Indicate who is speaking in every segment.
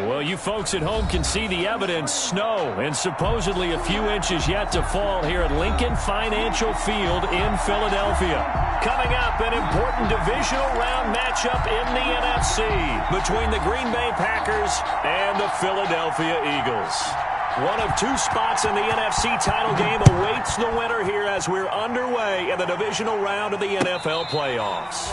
Speaker 1: Well, you folks at home can see the evidence. Snow and supposedly a few inches yet to fall here at Lincoln Financial Field in Philadelphia. Coming up, an important divisional round matchup in the NFC between the Green Bay Packers and the Philadelphia Eagles. One of two spots in the NFC title game awaits the winner here as we're underway in the divisional round of the NFL playoffs.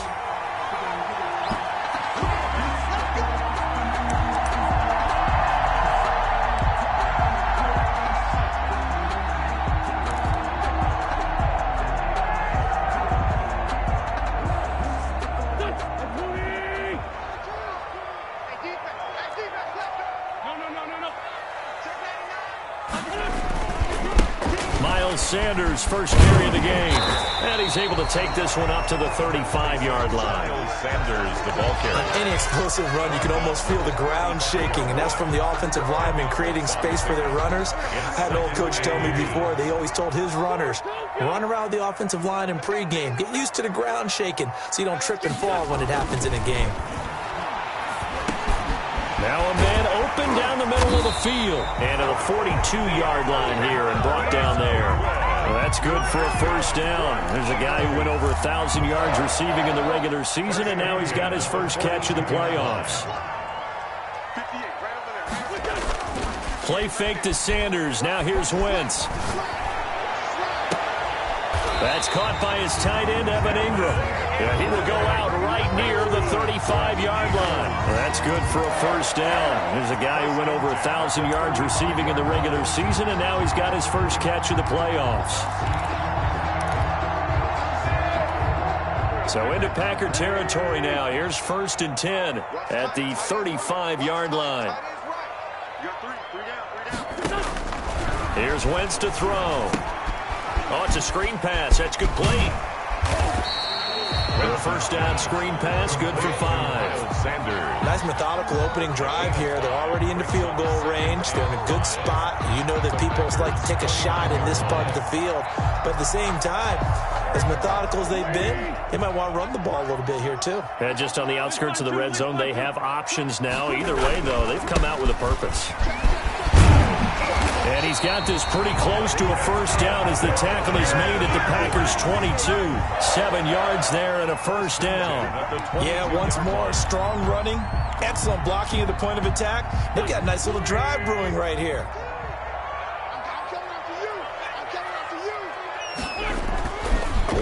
Speaker 1: Sanders first carry of the game, and he's able to take this one up to the 35-yard line.
Speaker 2: Sanders, the ball carrier.
Speaker 3: Any explosive run, you can almost feel the ground shaking, and that's from the offensive linemen creating space for their runners. I had an old coach tell me before, they always told his runners, run around the offensive line in pregame. Get used to the ground shaking so you don't trip and fall when it happens in a game.
Speaker 1: Now a man open down the middle of the field. And at a 42-yard line here and brought down there. Well, that's good for a first down. There's a guy who went over 1,000 yards receiving in the regular season, and now he's got his first catch of the playoffs. Play fake to Sanders. Now here's Wentz. That's caught by his tight end, Evan Ingram. Yeah, he will go out right near the 35-yard line. Well, that's good for a first down. There's a guy who went over 1,000 yards receiving in the regular season, and now he's got his first catch of the playoffs. So into Packer territory now. Here's 1st and 10 at the 35-yard line. Here's Wentz to throw. Oh, it's a screen pass. That's complete. The first down screen pass, good for 5.
Speaker 2: Sanders.
Speaker 3: Nice methodical opening drive here. They're already into field goal range. They're in a good spot. You know that people like to take a shot in this part of the field. But at the same time, as methodical as they've been, they might want to run the ball a little bit here too.
Speaker 1: Yeah, just on the outskirts of the red zone, they have options now. Either way, though, they've come out with a purpose. And he's got this pretty close to a first down as the tackle is made at the Packers' 22. 7 yards there and a first down.
Speaker 3: Yeah, once more, strong running, excellent blocking at the point of attack. They've got a nice little drive brewing right here.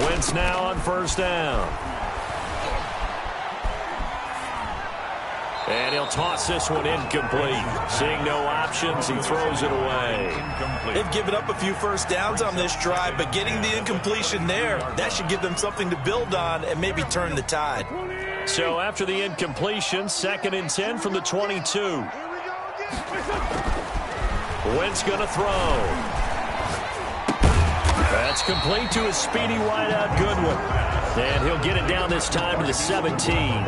Speaker 1: Wentz now on first down. And he'll toss this one incomplete. Seeing no options, he throws it away.
Speaker 3: They've given up a few first downs on this drive, but getting the incompletion there, that should give them something to build on and maybe turn the tide.
Speaker 1: So after the incompletion, 2nd and 10 from the 22. Wentz going to throw. That's complete to a speedy wideout Goodwin. And he'll get it down this time to the 17.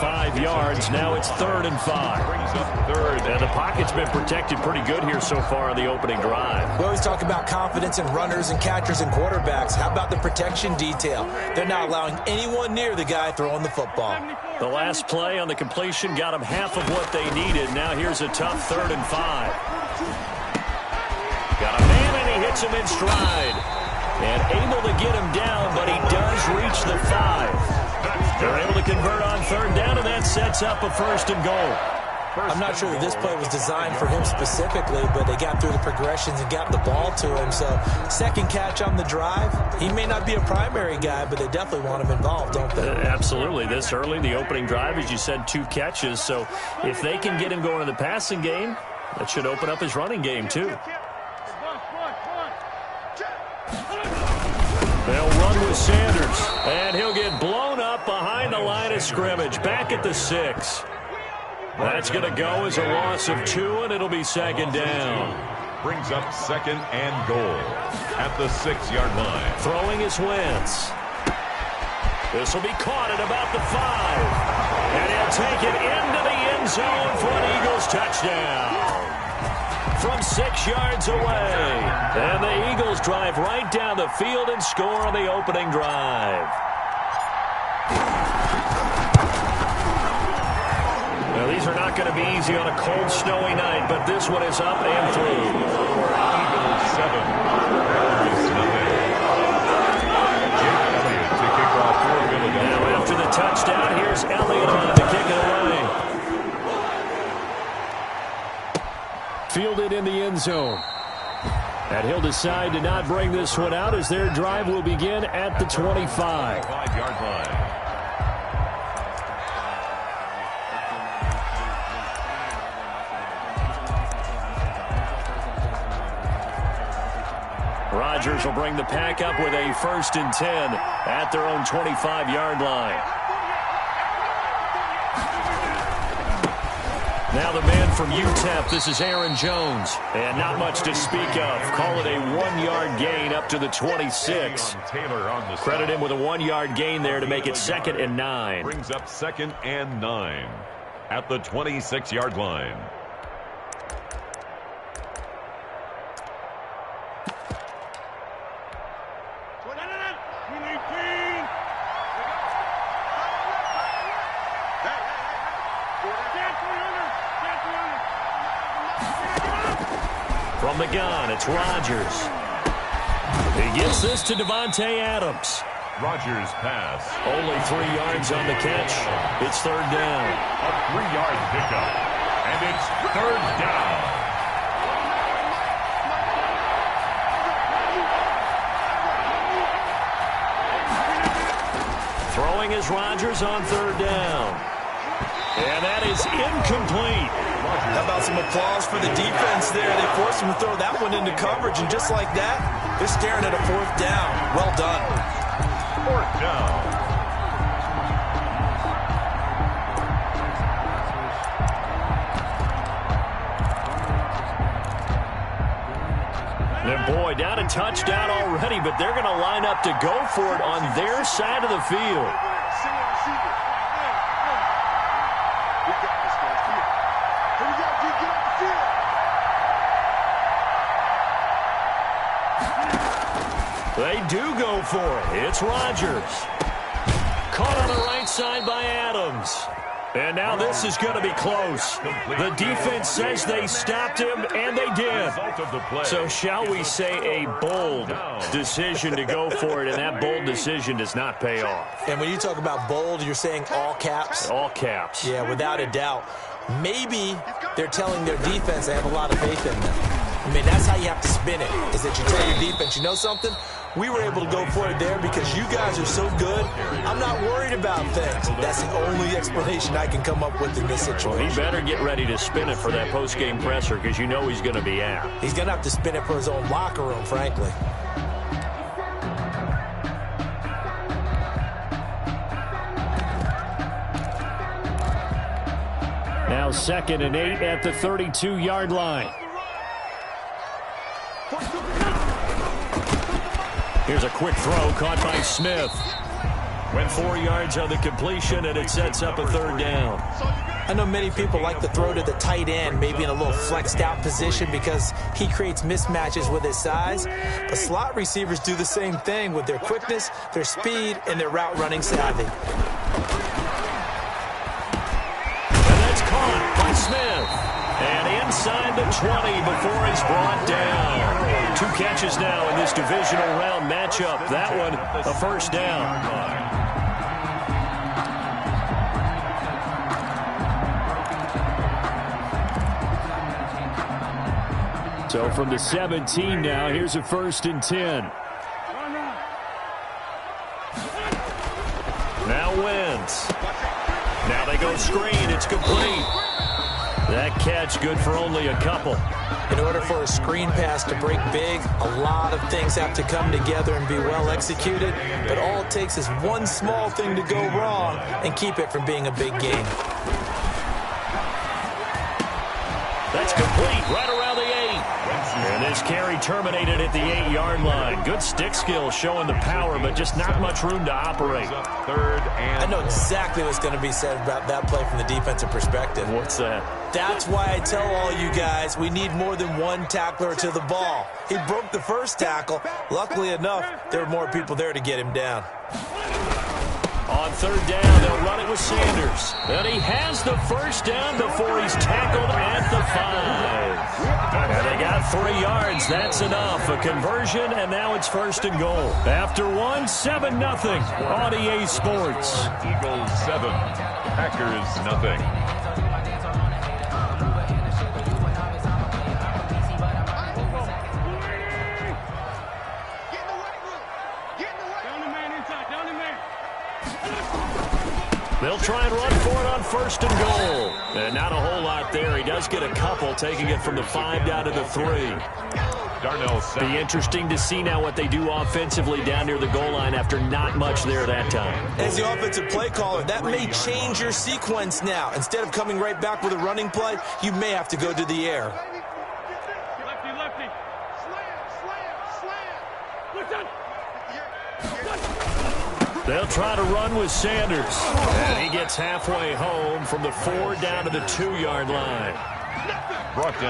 Speaker 1: 5 yards. Now it's 3rd and 5. And the pocket's been protected pretty good here so far on the opening drive.
Speaker 3: We always talk about confidence in runners and catchers and quarterbacks. How about the protection detail? They're not allowing anyone near the guy throwing the football.
Speaker 1: The last play on the completion got them half of what they needed. Now here's a tough 3rd and 5. Got a man and he hits him in stride. And able to get him down, but he does reach the 5. They're able to convert on 3rd down, and that sets up a 1st and goal.
Speaker 3: I'm not sure that this play was designed for him specifically, but they got through the progressions and got the ball to him. So, 2nd catch on the drive. He may not be a primary guy, but they definitely want him involved, don't they?
Speaker 1: Absolutely. This early, the opening drive, as you said, 2 catches. So, if they can get him going in the passing game, that should open up his running game, too. They'll run with Sanders, and he'll get blown up behind the line of scrimmage, back at the 6. That's going to go as a loss of 2, and it'll be 2nd down.
Speaker 2: Brings up 2nd and goal at the 6-yard line.
Speaker 1: Throwing is Wentz. This will be caught at about the 5. And he'll take it into the end zone for an Eagles touchdown. From 6 yards away. And the Eagles drive right down the field and score on the opening drive. Well, These are not going to be easy on a cold, snowy night, but this one is up and through.
Speaker 2: Eagles 7, Mariners nothing. Jake Elliott to kick off for Philadelphia.
Speaker 1: Now after the touchdown, here's Elliott on to kick it away. Fielded in the end zone. And he'll decide to not bring this one out as their drive will begin at the 25.
Speaker 2: 5-yard line.
Speaker 1: Rodgers will bring the pack up with a 1st and 10 at their own 25-yard line. Now the man from UTEP, this is Aaron Jones. And not much to speak of. Call it a 1-yard gain up to the 26.
Speaker 2: Taylor on the
Speaker 1: Credit him with a 1-yard gain there to make it 2nd and 9.
Speaker 2: Brings up 2nd and 9 at the 26-yard line.
Speaker 1: From the gun, it's Rodgers. He gets this to Davante Adams.
Speaker 2: Rodgers pass.
Speaker 1: Only 3 yards on the catch. It's 3rd down.
Speaker 2: A 3-yard pickup. And it's 3rd down.
Speaker 1: Throwing is Rodgers on 3rd down. And that is incomplete.
Speaker 3: How about some applause for the defense there? They forced him to throw that one into coverage, and just like that, they're staring at a 4th down. Well done.
Speaker 2: 4th down.
Speaker 1: And boy, down a touchdown already, but they're going to line up to go for it on their side of the field. They do go for it. It's Rodgers. Caught on the right side by Adams. And now this is going to be close. The defense says they stopped him, and they did. So shall we say a bold decision to go for it, and that bold decision does not pay off.
Speaker 3: And when you talk about bold, you're saying all caps?
Speaker 1: All caps.
Speaker 3: Yeah, without a doubt. Maybe they're telling their defense they have a lot of faith in them. I mean, that's how you have to spin it, is that you tell your defense, you know something? We were able to go for it there because you guys are so good. I'm not worried about things. That's the only explanation I can come up with in this situation.
Speaker 1: Well, he better get ready to spin it for that post-game presser because you know he's going to be out.
Speaker 3: He's going to have to spin it for his own locker room, frankly.
Speaker 1: Now 2nd and 8 at the 32-yard line. Here's a quick throw caught by Smith. Went 4 yards on the completion, and it sets up a 3rd down.
Speaker 3: I know many people like to throw to the tight end, maybe in a little flexed out position because he creates mismatches with his size. But slot receivers do the same thing with their quickness, their speed, and their route running savvy.
Speaker 1: And that's caught by Smith. And inside the 20 before he's brought down. 2 catches now in this divisional round matchup. That one, a 1st down. So from the 17 now, here's a 1st and 10. Now Wentz. Now they go screen. It's complete. That catch good for only a couple.
Speaker 3: In order for a screen pass to break big, a lot of things have to come together and be well executed. But all it takes is one small thing to go wrong and keep it from being a big game.
Speaker 1: That's complete right around the 8. And this carry terminated at the 8-yard line. Good stick skill showing the power, but just not much room to operate.
Speaker 2: 3rd and
Speaker 3: I know exactly what's going to be said about that play from the defensive perspective.
Speaker 1: What's that?
Speaker 3: That's why I tell all you guys we need more than one tackler to the ball. He broke the first tackle. Luckily enough, there were more people there to get him down.
Speaker 1: On third down, they'll run it with Sanders. And he has the first down before he's tackled at the 5. And they got 3 yards. That's enough. A conversion, and now it's first and goal. After 7-0 on EA Sports.
Speaker 2: Eagles 7, Packers nothing.
Speaker 1: They'll try and run for it on first and goal. And not a whole lot there. He does get a couple, taking it from the 5 down to the 3.
Speaker 2: Darnell Savage.
Speaker 1: Be interesting to see now what they do offensively down near the goal line after not much there that time.
Speaker 3: As the offensive play caller, that may change your sequence now. Instead of coming right back with a running play, you may have to go to the air.
Speaker 4: Lefty, lefty. Slam.
Speaker 1: They'll try to run with Sanders. And he gets halfway home from the 4 down to the 2-yard line.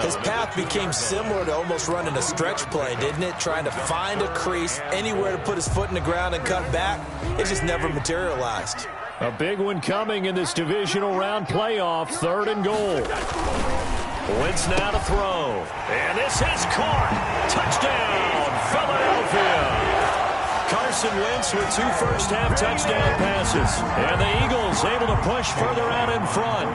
Speaker 3: His path became similar to almost running a stretch play, didn't it? Trying to find a crease, anywhere to put his foot in the ground and cut back. It just never materialized.
Speaker 1: A big one coming in this divisional round playoff, 3rd and goal. Wentz now to throw. And this is caught. Touchdown, Philadelphia. Carson Wentz with 2 first-half touchdown passes. And the Eagles able to push further out in front.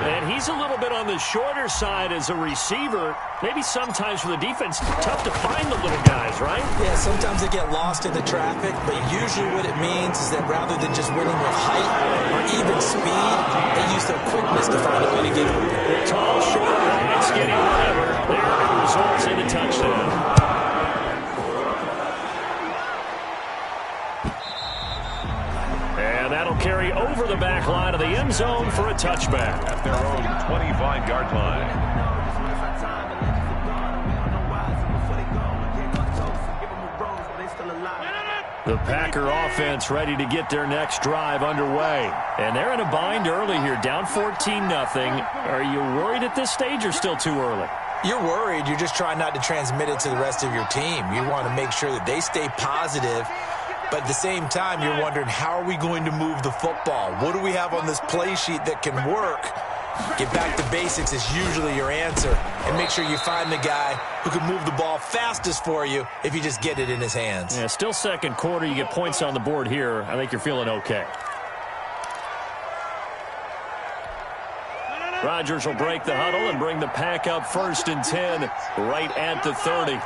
Speaker 1: And he's a little bit on the shorter side as a receiver. Maybe sometimes for the defense, tough to find the little guys, right?
Speaker 3: Yeah, sometimes they get lost in the traffic, but usually what it means is that rather than just winning with height or even speed, they use their quickness to find a way to get open.
Speaker 1: Tall, short, wide, skinny, whatever. There it results in a touchdown. And that'll carry over the back line of the end zone for a touchback.
Speaker 2: At their own 25-yard line.
Speaker 1: The Packer offense ready to get their next drive underway. And they're in a bind early here, down 14-0. Are you worried at this stage or still too early?
Speaker 3: You're worried. You're just trying not to transmit it to the rest of your team. You want to make sure that they stay positive. But at the same time, you're wondering, how are we going to move the football? What do we have on this play sheet that can work? Get back to basics is usually your answer. And make sure you find the guy who can move the ball fastest for you if you just get it in his hands.
Speaker 1: Yeah, still second quarter. You get points on the board here. I think you're feeling okay. Rodgers will break the huddle and bring the pack up 1st and 10 right at the 30.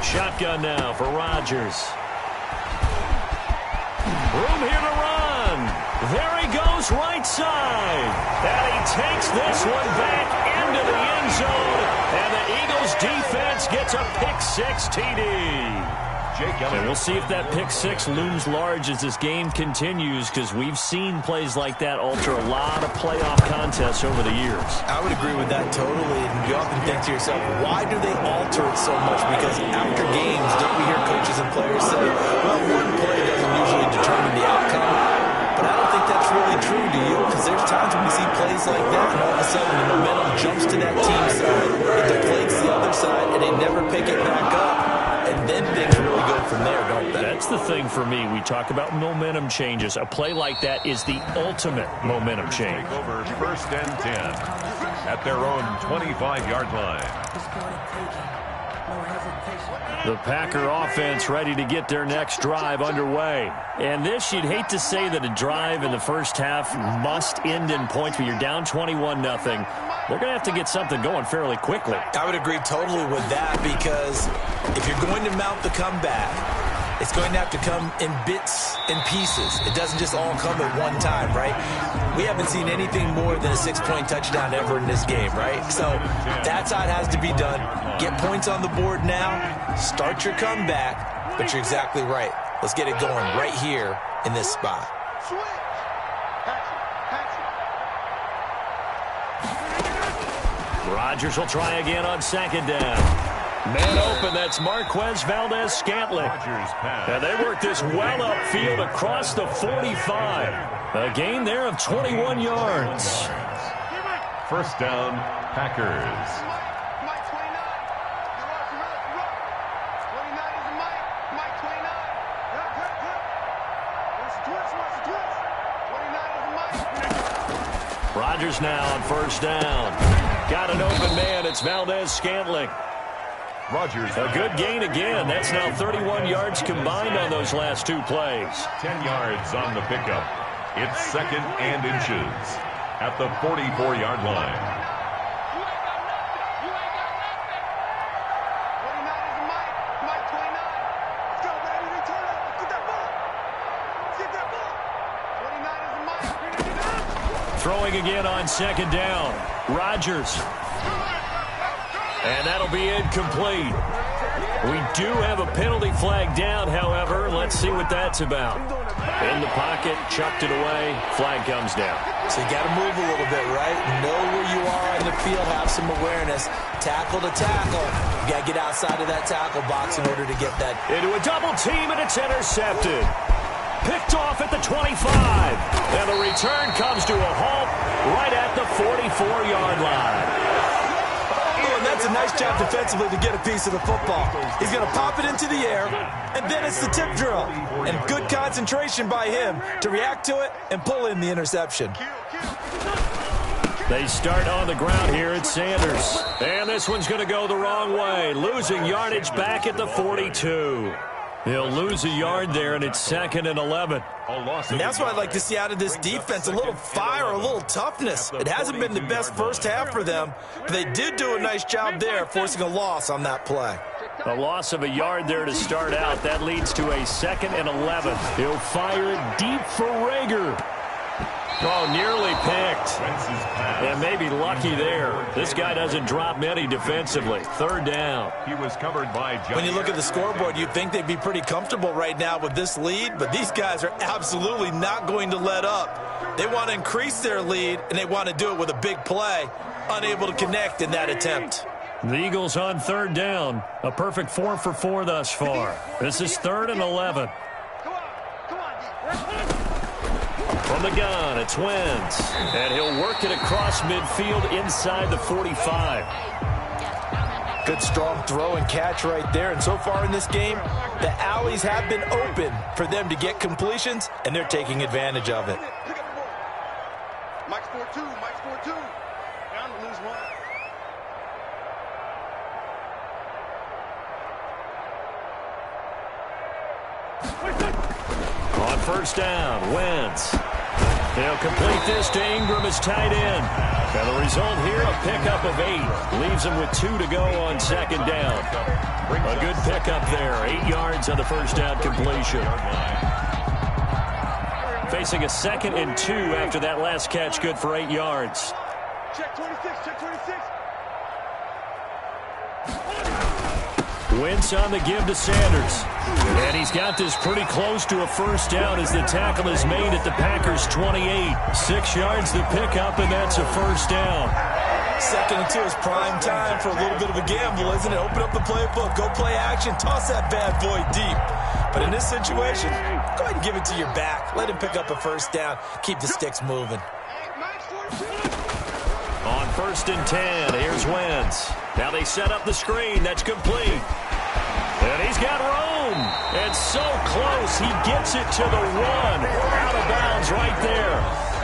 Speaker 1: Shotgun now for Rodgers. Room here to run. There he goes, right side. And he takes this one back into the end zone. And the Eagles defense gets a pick-6 TD. And we'll see if that pick-6 looms large as this game continues, because we've seen plays like that alter a lot of playoff contests over the years.
Speaker 3: I would agree with that totally. And you often think to yourself, why do they alter it so much? Because after games, don't we hear coaches and players say, well, one play doesn't usually determine the outcome. But I don't think that's really true, do you? Because there's times when we see plays like that, and all of a sudden the momentum jumps to that team side, it deflates the other side, and they never pick it back up. And then things really go from there, don't they?
Speaker 1: That's the thing for me. We talk about momentum changes. A play like that is the ultimate momentum change.
Speaker 2: Take over 1st and 10 at their own 25-yard line.
Speaker 1: The Packer offense ready to get their next drive underway. And this, you'd hate to say that a drive in the first half must end in points, but you're down 21-0. They're going to have to get something going fairly quickly.
Speaker 3: I would agree totally with that, because if you're going to mount the comeback, it's going to have to come in bits and pieces. It doesn't just all come at one time, right? We haven't seen anything more than a 6-point touchdown ever in this game, right? So that's how it has to be done. Get points on the board now. Start your comeback. But you're exactly right. Let's get it going right here in this spot.
Speaker 1: Rodgers will try again on 2nd down. Man open, that's Marquez Valdez-Scantling. And they work this well upfield across the 45. A gain there of 21 yards.
Speaker 2: First down, Packers.
Speaker 4: Mike 29. You lost your rush. 29 is Mike. Mike 29. Watch the twist. Watch the twist. 29 is Mike.
Speaker 1: Rodgers now on first down. Got an open man. It's Valdez-Scantling.
Speaker 2: Rodgers.
Speaker 1: A good gain again. That's now 31 yards combined on those last two plays.
Speaker 2: 10 yards on the pickup. It's second and inches at the 44-yard line.
Speaker 4: You ain't got nothing. You ain't got nothing. 29 is Mike. Mike 29. Let's go, baby. Return it. Let's get that ball. Let's get that ball. 29 is Mike.
Speaker 1: Throwing again on second down. Rodgers. And that'll be incomplete. We do have a penalty flag down, however. Let's see what that's about. In the pocket, chucked it away. Flag comes down.
Speaker 3: So you got to move a little bit, right? Know where you are on the field, have some awareness. Tackle to tackle. You got to get outside of that tackle box in order to get that.
Speaker 1: Into a double team, and it's intercepted. Picked off at the 25. And the return comes to a halt right at the 44-yard line.
Speaker 3: That's a nice job defensively to get a piece of the football. He's going to pop it into the air, and then it's the tip drill. And good concentration by him to react to it and pull in the interception.
Speaker 1: They start on the ground here at Sanders. And this one's going to go the wrong way. Losing yardage back at the 42. He'll lose a yard there, and it's second and 11.
Speaker 3: And that's what I'd like to see out of this defense, a little fire, a little toughness. It hasn't been the best first half for them, but they did do a nice job there, forcing a loss on that play.
Speaker 1: A loss of a yard there to start out. That leads to a second and 11. He'll fire it deep for Rager. Oh, nearly picked. And maybe lucky there. This guy doesn't drop many defensively. Third down.
Speaker 2: He was covered by Johnny.
Speaker 3: When you look at the scoreboard, you'd think they'd be pretty comfortable right now with this lead, but these guys are absolutely not going to let up. They want to increase their lead, and they want to do it with a big play. Unable to connect in that attempt.
Speaker 1: The Eagles on third down. A perfect 4 for 4 thus far. This is third and 11. From the gun, it's Wentz. And he'll work it across midfield inside the 45.
Speaker 3: Good strong throw and catch right there. And so far in this game, the alleys have been open for them to get completions, and they're taking advantage of it.
Speaker 4: Mike's 4-2. Mike's 4-2. Down to lose one.
Speaker 1: On first down, Wentz. They'll complete this to Ingram as tight end. And the result here, a pickup of 8. Leaves them with 2 to go on second down. A good pickup there. 8 yards on the first down completion. Facing a second and 2 after that last catch, good for 8 yards.
Speaker 4: Check 26. Check 26.
Speaker 1: Wentz on the give to Sanders. And he's got this pretty close to a first down as the tackle is made at the Packers' 28. 6 yards to pick up, and that's a first down.
Speaker 3: Second and 2 is prime time for a little bit of a gamble, isn't it? Open up the playbook, go play action, toss that bad boy deep. But in this situation, go ahead and give it to your back. Let him pick up a first down. Keep the sticks moving.
Speaker 1: On first and 10, here's Wentz. Now they set up the screen. That's complete. And he's got room. And so close, he gets it to the 1. Out of bounds right there.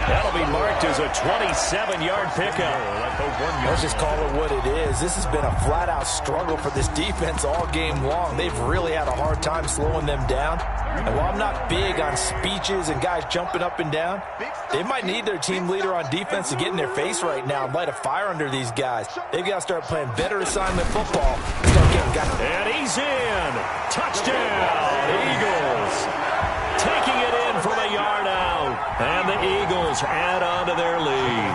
Speaker 1: That'll be marked as a 27-yard pickup.
Speaker 3: Let's just call it what it is. This has been a flat-out struggle for this defense all game long. They've really had a hard time slowing them down. And while I'm not big on speeches and guys jumping up and down, they might need their team leader on defense to get in their face right now and light a fire under these guys. They've got to start playing better assignment football. Start getting guys.
Speaker 1: And he's in. Touchdown, Eagles. Taking it in from a yard out. And the Eagles add on to their lead.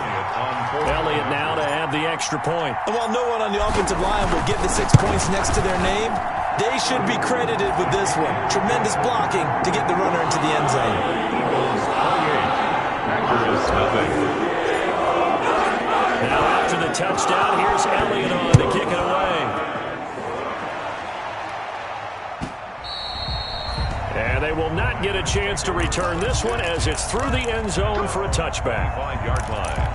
Speaker 1: Elliott now to have the extra point.
Speaker 3: And while no one on the offensive line will get the 6 points next to their name, they should be credited with this one. Tremendous blocking to get the runner into the end zone.
Speaker 1: Now after the touchdown, here's Elliott on to kick it away. And they will not get a chance to return this one as it's through the end zone for a touchback.
Speaker 2: 5-yard line.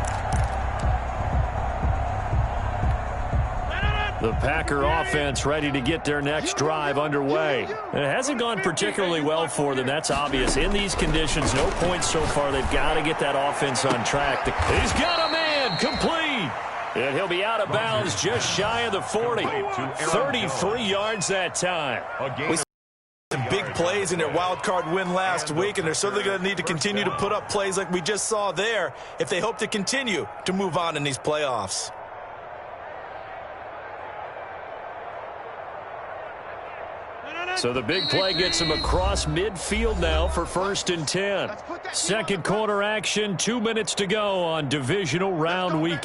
Speaker 1: The Packer offense ready to get their next drive underway. It hasn't gone particularly well for them. That's obvious. In these conditions, no points so far. They've got to get that offense on track. He's got a man complete. And he'll be out of bounds just shy of the 40. 33 yards that time.
Speaker 3: We saw some big plays in their wild card win last week, and they're certainly going to need to continue to put up plays like we just saw there if they hope to continue to move on in these playoffs.
Speaker 1: So the big play gets him across midfield now for 1st and 10. Second quarter action, 2 minutes to go on divisional round week.